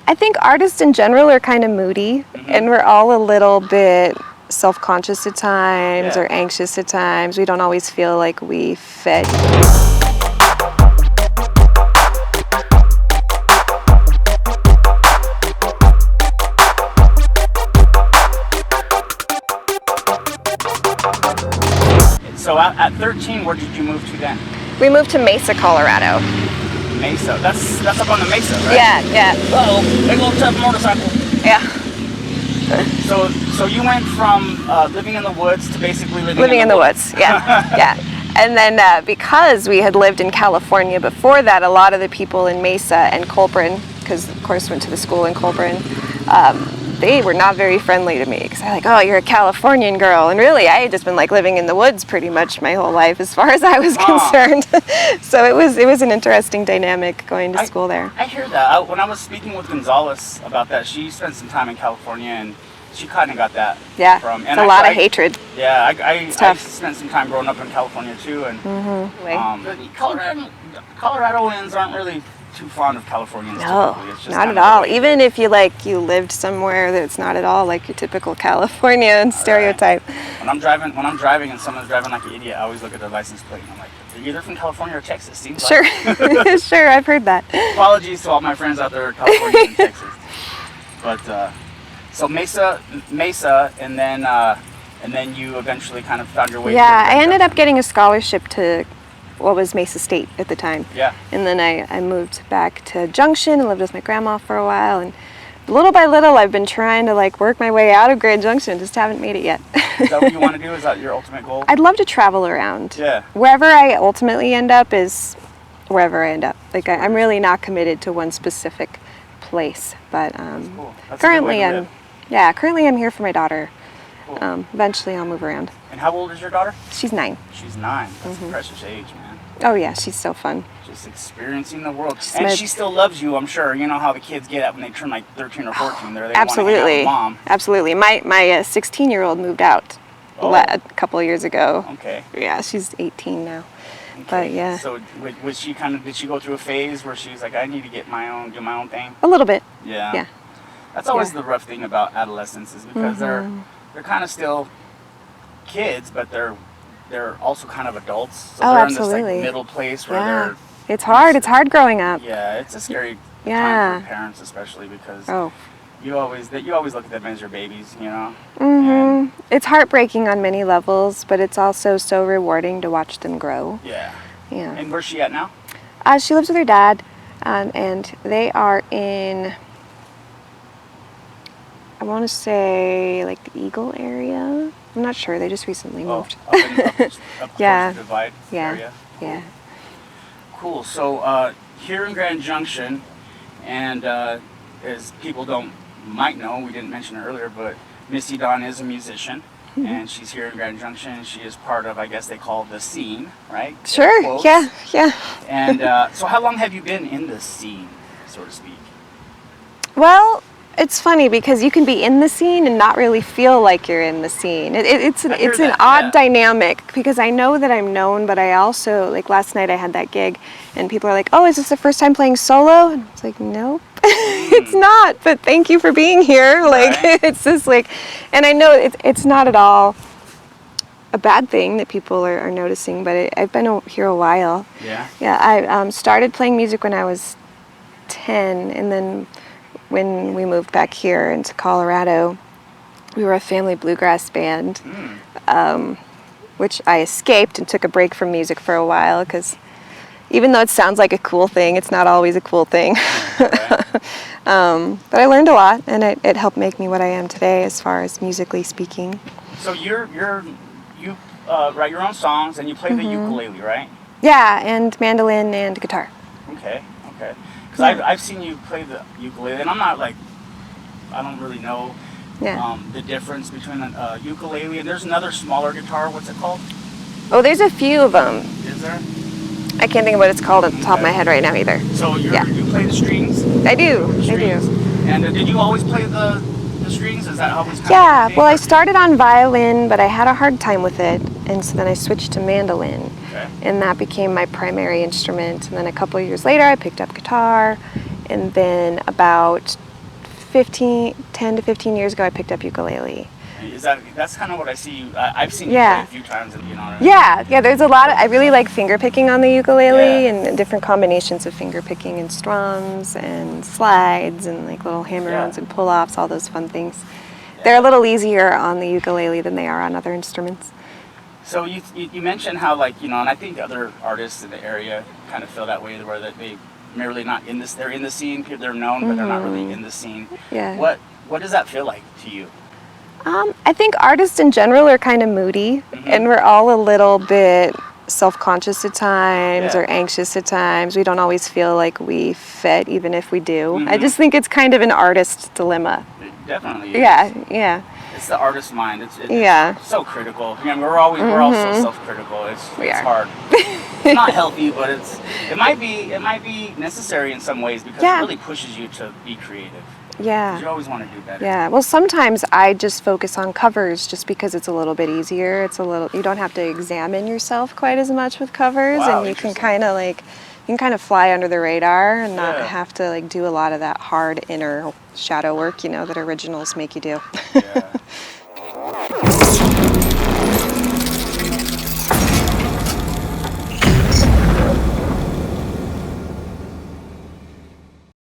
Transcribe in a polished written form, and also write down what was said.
I think artists in general are kind of moody, and we're all a little bit self-conscious at times or anxious at times. We don't always feel like we fit. So at 13, where did you move to then? We moved to Mesa, Colorado. Mesa. That's up on the Mesa, right? Yeah. Uh-oh, big old tough motorcycle. Yeah. So you went from living in the woods to basically living in the woods. Yeah. And then because we had lived in California before that, a lot of the people in Mesa and Colburn, because of course went to the school in Colburn, they were not very friendly to me because they're like, oh, you're a Californian girl. And really, I had just been like living in the woods pretty much my whole life as far as I was concerned. So it was an interesting dynamic going to school there. I hear that. When I was speaking with Gonzalez about that, she spent some time in California and she kind of got that from. And it's a lot of hatred. Yeah, I spent some time growing up in California too. And Coloradoans aren't really too fond of Californians. No, it's just not at all. Even if you lived somewhere that's not at all like your typical Californian stereotype. Right. When I'm driving and someone's driving like an idiot, I always look at their license plate and I'm like, they're either from California or Texas. Seems sure. Like. Sure, I've heard that. Apologies to all my friends out there in California and Texas. But so Mesa, and then you eventually kind of found your way. Yeah, I ended up getting a scholarship to what was Mesa State at the time. Yeah. And then I moved back to Junction and lived with my grandma for a while, and little by little I've been trying to work my way out of Grand Junction, just haven't made it yet. Is that what you want to do? Is that your ultimate goal? I'd love to travel around. Yeah. Wherever I ultimately end up is wherever I end up. I'm really not committed to one specific place, but That's cool. That's currently I'm here for my daughter. Cool. Eventually I'll move around. And how old is your daughter? She's 9. She's 9. That's a precious age, man. Oh yeah, she's so fun. Just experiencing the world. And she still loves you, I'm sure. You know how the kids get when they turn 13 or 14. They Absolutely. Want to hang out with mom. Absolutely. My 16-year-old moved out a couple of years ago. Okay. Yeah, she's 18 now. Okay. But yeah. So was she did she go through a phase where she was like, I need to do my own thing? A little bit. Yeah. Yeah. That's always the rough thing about adolescents is because they're kind of still kids, but they're also kind of adults. So they're absolutely. in this middle place where they're. It's hard. It's hard growing up. Yeah, it's a scary time for parents, especially because you always look at them as your babies, you know. And it's heartbreaking on many levels, but it's also so rewarding to watch them grow. Yeah. Yeah. And where's she at now? She lives with her dad, and they are in, I want to say the Eagle area. I'm not sure. They just recently moved. Up Yeah. the Divide area. Yeah. Cool. So here in Grand Junction, and as people might know, we didn't mention it earlier, but Misty Dawn is a musician, and she's here in Grand Junction. She is part of, I guess they call the scene, right? Sure. Yeah. And so how long have you been in the scene, so to speak? Well, it's funny because you can be in the scene and not really feel like you're in the scene. It's an odd dynamic because I know that I'm known, but I also, last night I had that gig and people are like, oh, is this the first time playing solo? And it's like, nope, it's not, but thank you for being here. It's just and I know it's not at all a bad thing that people are noticing, but I've been here a while. Yeah? Yeah, I started playing music when I was 10, and then when we moved back here into Colorado, we were a family bluegrass band, which I escaped and took a break from music for a while because even though it sounds like a cool thing, it's not always a cool thing. But I learned a lot, and it helped make me what I am today as far as musically speaking. So you write your own songs and you play the ukulele, right? Yeah, and mandolin and guitar. Okay. Because I've seen you play the ukulele, and I'm not I don't really know the difference between a ukulele and there's another smaller guitar. What's it called? Oh, there's a few of them. Is there? I can't think of what it's called at the top of my head right now either. So you play the strings? I do. And did you always play the strings? Is that always kind of well, I started on violin, but I had a hard time with it, and so then I switched to mandolin. Okay. and that became my primary instrument. And then a couple of years later, I picked up guitar, and then about 10 to 15 years ago, I picked up ukulele. That's kind of what I see you. I've seen you Yeah. play a few times, you know. Yeah, there's a lot of, I really like finger picking on the ukulele, Yeah. and different combinations of finger picking and strums and slides and like little hammer-ons Yeah. and pull-offs, all those fun things. They're a little easier on the ukulele than they are on other instruments. So you mentioned how, like, you know, and I think other artists in the area kind of feel that way, where that they're really not in this. They're in the scene. They're known, but they're not really in the scene. Yeah. What does that feel like to you? I think artists in general are kind of moody, and we're all a little bit self-conscious at times or anxious at times. We don't always feel like we fit, even if we do. I just think it's kind of an artist's dilemma. It definitely is. Yeah. It's the artist's mind. It's so critical. I mean, we're all so self-critical. It's hard. It's not healthy, but it might be necessary in some ways, because it really pushes you to be creative. Yeah. You always want to do better. Yeah. Well, sometimes I just focus on covers just because it's a little bit easier. You don't have to examine yourself quite as much with covers, Wow, and you can kind of fly under the radar and not Yeah. have to like do a lot of that hard inner shadow work, that originals make you do. Yeah.